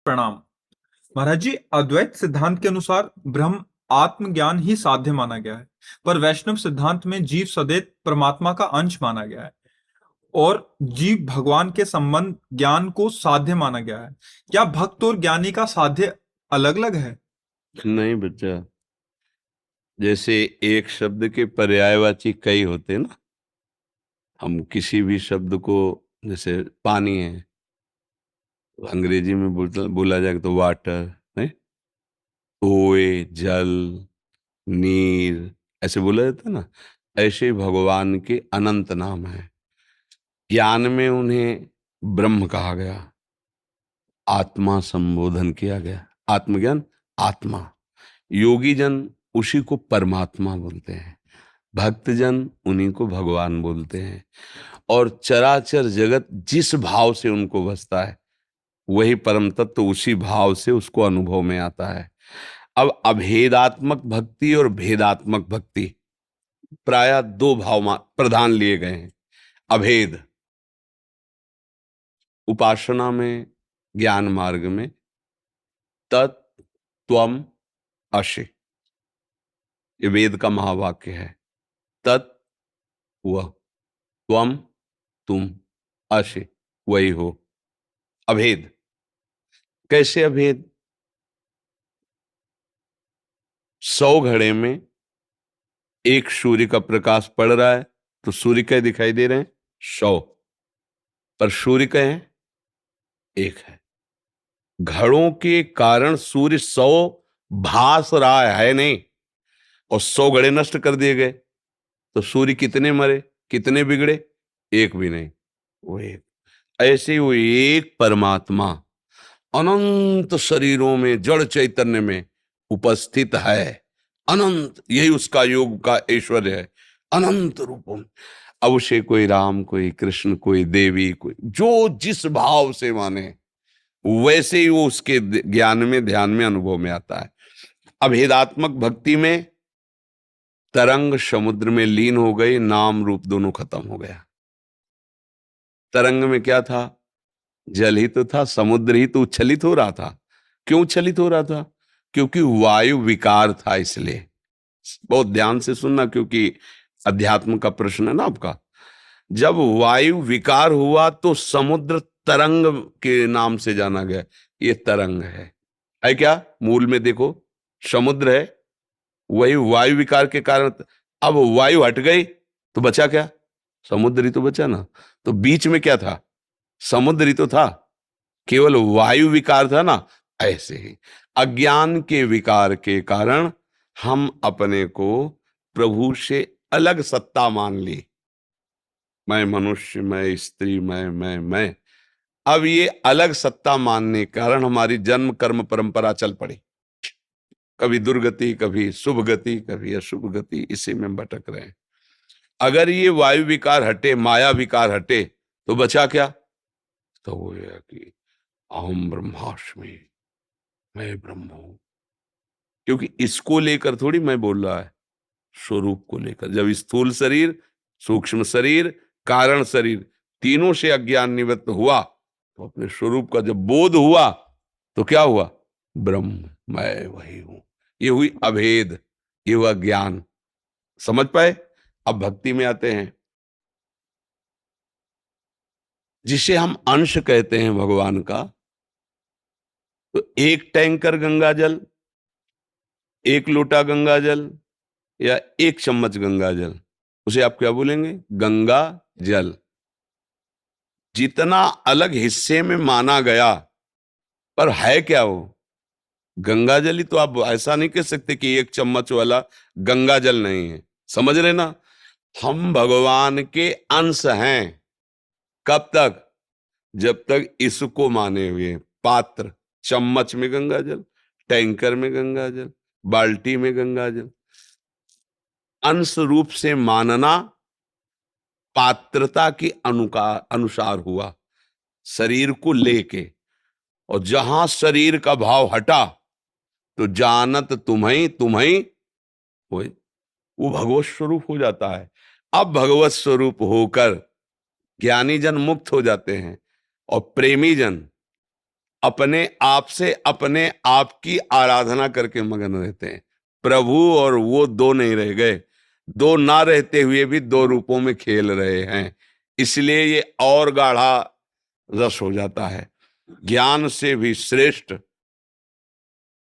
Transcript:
प्रणाम। महाराज जी, अद्वैत सिद्धांत के अनुसार ब्रह्म आत्मज्ञान ही साध्य माना गया है, पर वैष्णव सिद्धांत में जीव सदैव परमात्मा का अंश माना गया है और जीव भगवान के संबंध ज्ञान को साध्य माना गया है। क्या भक्त और ज्ञानी का साध्य अलग अलग है? नहीं बच्चा। जैसे एक शब्द के पर्यायवाची कई होते हैं ना। हम किसी भी शब्द को, जैसे पानी है, अंग्रेजी में बोला जाए तो वाटर, नहीं, ओए, जल, नीर, ऐसे बोला जाता है ना। ऐसे ही भगवान के अनंत नाम है। ज्ञान में उन्हें ब्रह्म कहा गया, आत्मा संबोधन किया गया। आत्मज्ञान, आत्मा। योगी जन उसी को परमात्मा बोलते हैं, भक्तजन उन्हीं को भगवान बोलते हैं। और चराचर जगत जिस भाव से उनको बसता है, वही परम तत्व उसी भाव से उसको अनुभव में आता है। अब अभेदात्मक भक्ति और भेदात्मक भक्ति, प्रायः दो भाव प्रधान लिए गए हैं। अभेद उपासना में, ज्ञान मार्ग में, तत् त्वम असि, ये वेद का महावाक्य है। तत् वह, त्वम तुम, असि वही हो। अभेद। कैसे अभेद? 100 घड़े में एक सूर्य का प्रकाश पड़ रहा है तो सूर्य क्या दिखाई दे रहे हैं? 100। पर सूर्य क्या है? एक है। घड़ों के कारण सूर्य 100 भास रहा है नहीं, और 100 घड़े नष्ट कर दिए गए तो सूर्य कितने मरे, कितने बिगड़े? एक भी नहीं, वो एक। ऐसे ही वो एक परमात्मा अनंत शरीरों में, जड़ चैतन्य में उपस्थित है। अनंत, यही उसका योग का ऐश्वर्य है, अनंत रूपों में। अब उसे कोई राम, कोई कृष्ण, कोई देवी, कोई जो जिस भाव से माने, वैसे ही वो उसके ज्ञान में, ध्यान में, अनुभव में आता है। अभेदात्मक भक्ति में तरंग समुद्र में लीन हो गई, नाम रूप दोनों खत्म हो गया। तरंग में क्या था? जल ही तो था, समुद्र ही तो उच्छलित हो रहा था। क्यों उच्छलित हो रहा था? क्योंकि वायु विकार था, इसलिए। बहुत ध्यान से सुनना, क्योंकि अध्यात्म का प्रश्न है ना आपका। जब वायु विकार हुआ तो समुद्र तरंग के नाम से जाना गया। ये तरंग है क्या? मूल में देखो, समुद्र है, वही वायु विकार के कारण। अब वायु हट गई तो बचा क्या? समुद्र ही तो बचा ना। तो बीच में क्या था? समुद्र ही तो था, केवल वायु विकार था ना। ऐसे ही अज्ञान के विकार के कारण हम अपने को प्रभु से अलग सत्ता मान ली। मैं मनुष्य, मैं स्त्री, मैं। अब ये अलग सत्ता मानने के कारण हमारी जन्म कर्म परंपरा चल पड़ी। कभी दुर्गति, कभी शुभ गति, कभी अशुभ गति, इसी में भटक रहे हैं। अगर ये वायु विकार हटे, माया विकार हटे, तो बचा क्या? तो वो है कि अहम ब्रह्मास्मि, मैं ब्रह्म हूं। क्योंकि इसको लेकर थोड़ी मैं बोल रहा है, स्वरूप को लेकर। जब स्थूल शरीर, सूक्ष्म शरीर, कारण शरीर, तीनों से अज्ञान निवृत्त हुआ, तो अपने स्वरूप का जब बोध हुआ, तो क्या हुआ? ब्रह्म, मैं वही हूं। ये हुई अभेद, ये हुआ ज्ञान। समझ पाए? अब भक्ति में आते हैं, जिसे हम अंश कहते हैं भगवान का। तो एक टैंकर गंगा जल, एक लोटा गंगा जल, या एक चम्मच गंगा जल, उसे आप क्या बोलेंगे? गंगा जल। जितना अलग हिस्से में माना गया, पर है क्या वो? गंगा जल ही तो। आप ऐसा नहीं कह सकते कि एक चम्मच वाला गंगा जल नहीं है। समझ रहे ना? हम भगवान के अंश हैं। कब तक? जब तक इसको माने हुए। पात्र, चम्मच में गंगा जल, टैंकर में गंगा जल, बाल्टी में गंगा जल। अंश रूप से मानना पात्रता के अनुसार हुआ, शरीर को लेके। और जहां शरीर का भाव हटा, तो जानत तुम्हें तुम्हें वही, वो भगवत स्वरूप हो जाता है। अब भगवत स्वरूप होकर ज्ञानी जन मुक्त हो जाते हैं, और प्रेमी जन अपने आप से अपने आप की आराधना करके मगन रहते हैं। प्रभु और वो दो नहीं रह गए, दो ना रहते हुए भी दो रूपों में खेल रहे हैं, इसलिए ये और गाढ़ा रस हो जाता है। ज्ञान से भी श्रेष्ठ